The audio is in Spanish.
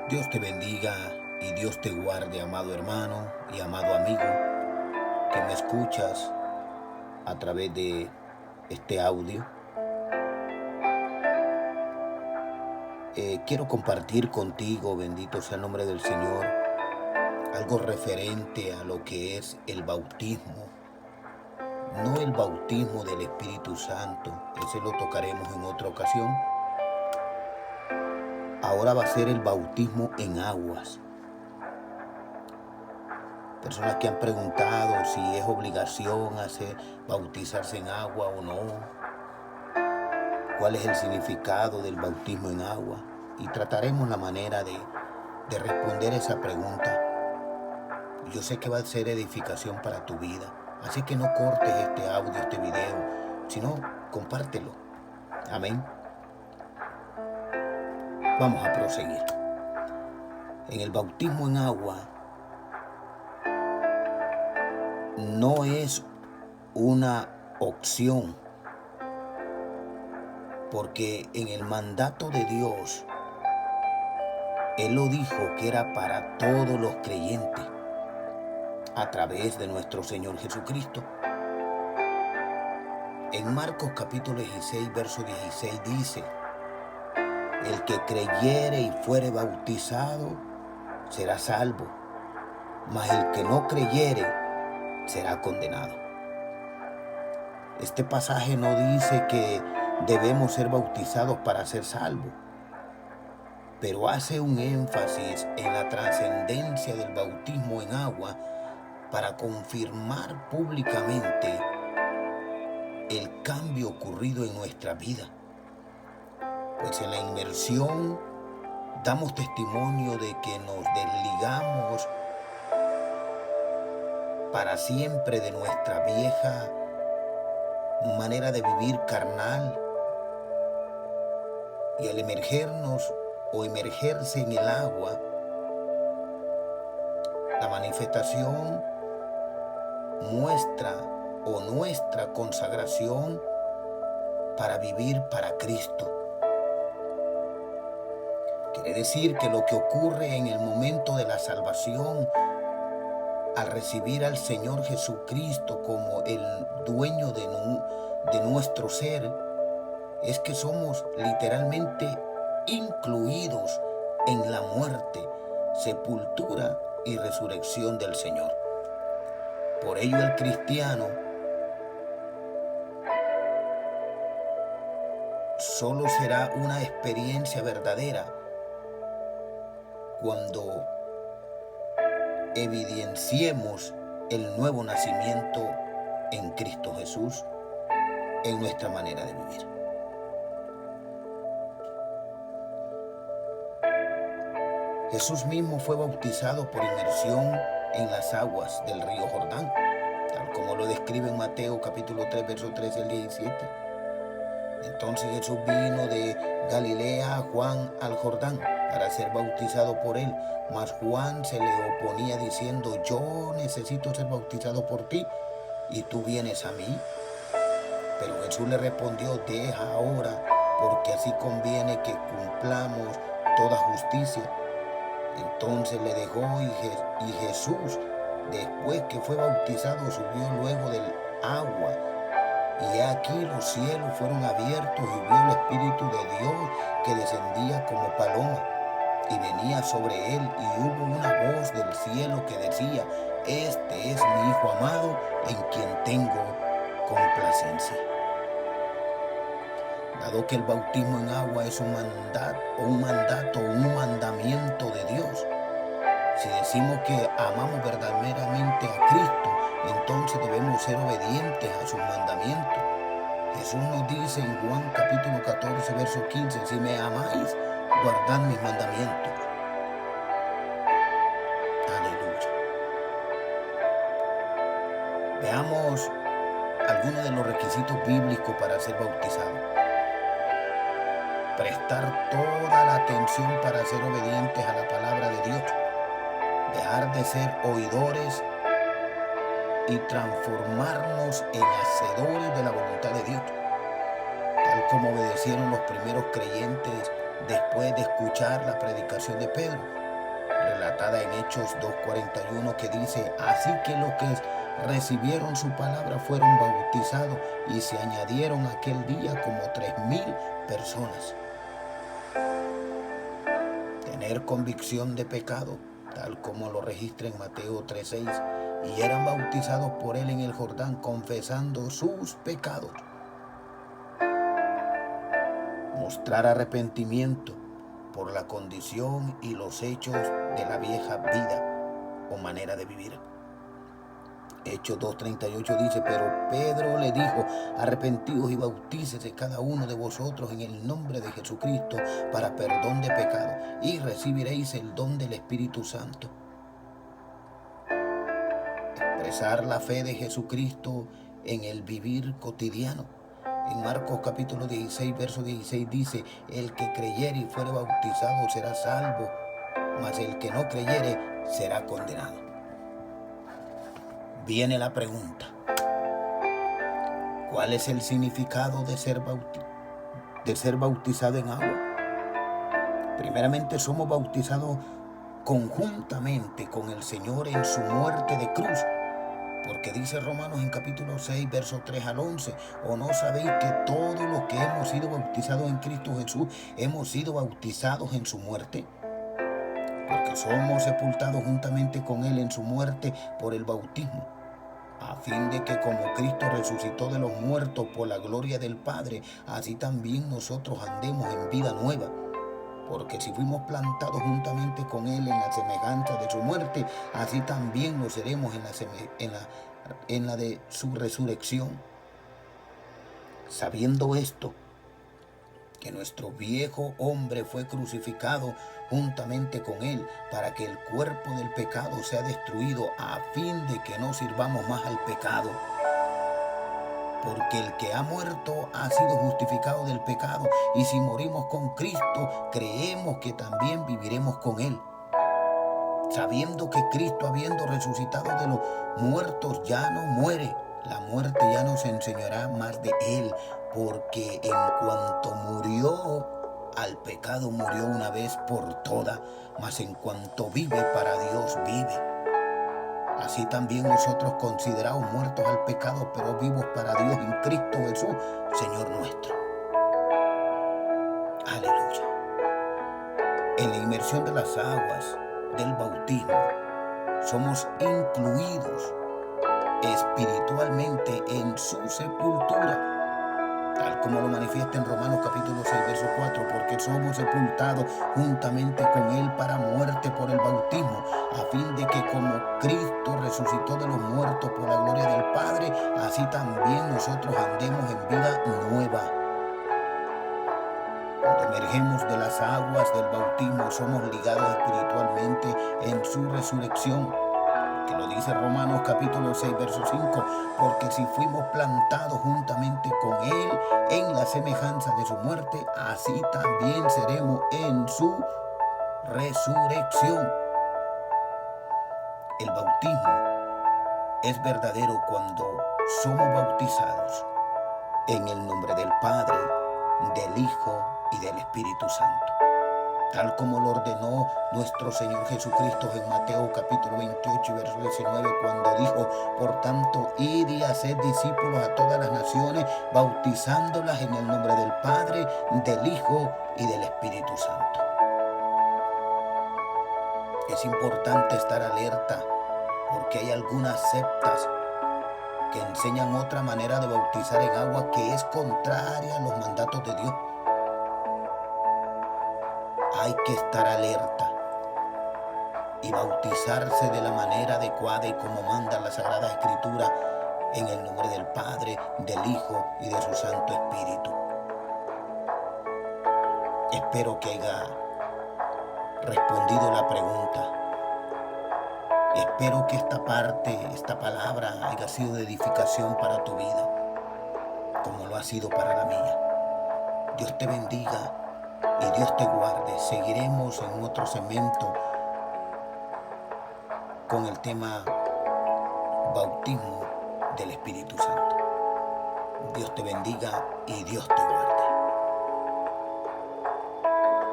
Dios te bendiga y Dios te guarde, amado hermano y amado amigo, que me escuchas a través de este audio. Quiero compartir contigo, bendito sea el nombre del Señor, algo referente a lo que es el bautismo. No el bautismo del Espíritu Santo, ese lo tocaremos en otra ocasión. Ahora va a ser el bautismo en aguas. Personas que han preguntado si es obligación bautizarse en agua o no. ¿Cuál es el significado del bautismo en agua? Y trataremos la manera de responder esa pregunta. Yo sé que va a ser edificación para tu vida. Así que no cortes este audio, este video, sino compártelo. Amén. Vamos a proseguir. En el bautismo en agua no es una opción, porque en el mandato de Dios, Él lo dijo que era para todos los creyentes a través de nuestro Señor Jesucristo. En Marcos capítulo 16, verso 16 dice: el que creyere y fuere bautizado será salvo, mas el que no creyere será condenado. Este pasaje no dice que debemos ser bautizados para ser salvos, pero hace un énfasis en la trascendencia del bautismo en agua para confirmar públicamente el cambio ocurrido en nuestra vida. Pues en la inmersión damos testimonio de que nos desligamos para siempre de nuestra vieja manera de vivir carnal, y al emergernos o emergerse en el agua, la manifestación muestra o nuestra consagración para vivir para Cristo. Quiere decir que lo que ocurre en el momento de la salvación, al recibir al Señor Jesucristo como el dueño de nuestro ser, es que somos literalmente incluidos en la muerte, sepultura y resurrección del Señor. Por ello el cristiano solo será una experiencia verdadera cuando evidenciemos el nuevo nacimiento en Cristo Jesús en nuestra manera de vivir. Jesús mismo fue bautizado por inmersión en las aguas del río Jordán, tal como lo describe en Mateo capítulo 3, verso 13 al 17. Entonces Jesús vino de Galilea a Juan al Jordán para ser bautizado por él, mas Juan se le oponía diciendo: yo necesito ser bautizado por ti, y tú vienes a mí. Pero Jesús le respondió: deja ahora, porque así conviene que cumplamos toda justicia. Entonces le dejó, y Jesús, después que fue bautizado, subió luego del agua. Y he aquí los cielos fueron abiertos, y vio el Espíritu de Dios que descendía como paloma y venía sobre él, y hubo una voz del cielo que decía: este es mi Hijo amado, en quien tengo complacencia. Dado que el bautismo en agua es un mandamiento de Dios, si decimos que amamos verdaderamente a Cristo, entonces debemos ser obedientes a sus mandamientos. Jesús nos dice en Juan capítulo 14, verso 15, si me amáis, guardad mis mandamientos. Aleluya. Veamos algunos de los requisitos bíblicos para ser bautizado. Prestar toda la atención para ser obedientes a la palabra de Dios. Dejar de ser oidores y transformarnos en hacedores de la voluntad de Dios, tal como obedecieron los primeros creyentes después de escuchar la predicación de Pedro, relatada en Hechos 2:41, que dice: así que los que recibieron su palabra fueron bautizados y se añadieron aquel día como 3,000 personas. Tener convicción de pecado, tal como lo registra en Mateo 3:6, y eran bautizados por él en el Jordán, confesando sus pecados. Mostrar arrepentimiento por la condición y los hechos de la vieja vida o manera de vivir. Hechos 2:38 dice: pero Pedro le dijo: arrepentidos y bautícese cada uno de vosotros en el nombre de Jesucristo para perdón de pecado, y recibiréis el don del Espíritu Santo. Expresar la fe de Jesucristo en el vivir cotidiano. En Marcos capítulo 16, verso 16 dice: el que creyere y fuere bautizado será salvo, mas el que no creyere será condenado. Viene la pregunta: ¿cuál es el significado de ser bautizado en agua? Primeramente, somos bautizados conjuntamente con el Señor en su muerte de cruz. Porque dice Romanos en capítulo 6, versos 3 al 11, ¿o no sabéis que todos los que hemos sido bautizados en Cristo Jesús, hemos sido bautizados en su muerte? Porque somos sepultados juntamente con él en su muerte por el bautismo, a fin de que como Cristo resucitó de los muertos por la gloria del Padre, así también nosotros andemos en vida nueva. Porque si fuimos plantados juntamente con él en la semejanza de su muerte, así también lo seremos en la de su resurrección. Sabiendo esto, que nuestro viejo hombre fue crucificado juntamente con él, para que el cuerpo del pecado sea destruido, a fin de que no sirvamos más al pecado. Porque el que ha muerto ha sido justificado del pecado, y si morimos con Cristo, creemos que también viviremos con él. Sabiendo que Cristo, habiendo resucitado de los muertos, ya no muere, la muerte ya no se enseñará más de él, porque en cuanto murió al pecado, murió una vez por todas, mas en cuanto vive, para Dios vive. Así también nosotros, considerados muertos al pecado, pero vivos para Dios en Cristo Jesús, Señor nuestro. Aleluya. En la inmersión de las aguas del bautismo, somos incluidos espiritualmente en su sepultura, tal como lo manifiesta en Romanos capítulo 6, verso 4, porque somos sepultados juntamente con él para muerte por el bautismo, a fin de que como Cristo resucitó de los muertos por la gloria del Padre, así también nosotros andemos en vida nueva. Cuando emergemos de las aguas del bautismo, somos ligados espiritualmente en su resurrección, que lo dice Romanos capítulo 6, verso 5, porque si fuimos plantados juntamente con él en la semejanza de su muerte, así también seremos en su resurrección. El bautismo es verdadero cuando somos bautizados en el nombre del Padre, del Hijo y del Espíritu Santo, tal como lo ordenó nuestro Señor Jesucristo en Mateo capítulo 28, verso 19, cuando dijo: por tanto, id y haced discípulos a todas las naciones, bautizándolas en el nombre del Padre, del Hijo y del Espíritu Santo. Es importante estar alerta, porque hay algunas sectas que enseñan otra manera de bautizar en agua que es contraria a los mandatos de Dios. Hay que estar alerta y bautizarse de la manera adecuada y como manda la Sagrada Escritura, en el nombre del Padre, del Hijo y de su Santo Espíritu. Espero que haya respondido la pregunta. Espero que esta palabra haya sido de edificación para tu vida, como lo ha sido para la mía. Dios te bendiga y Dios te guarde. Seguiremos en otro segmento con el tema bautismo del Espíritu Santo. Dios te bendiga y Dios te guarde.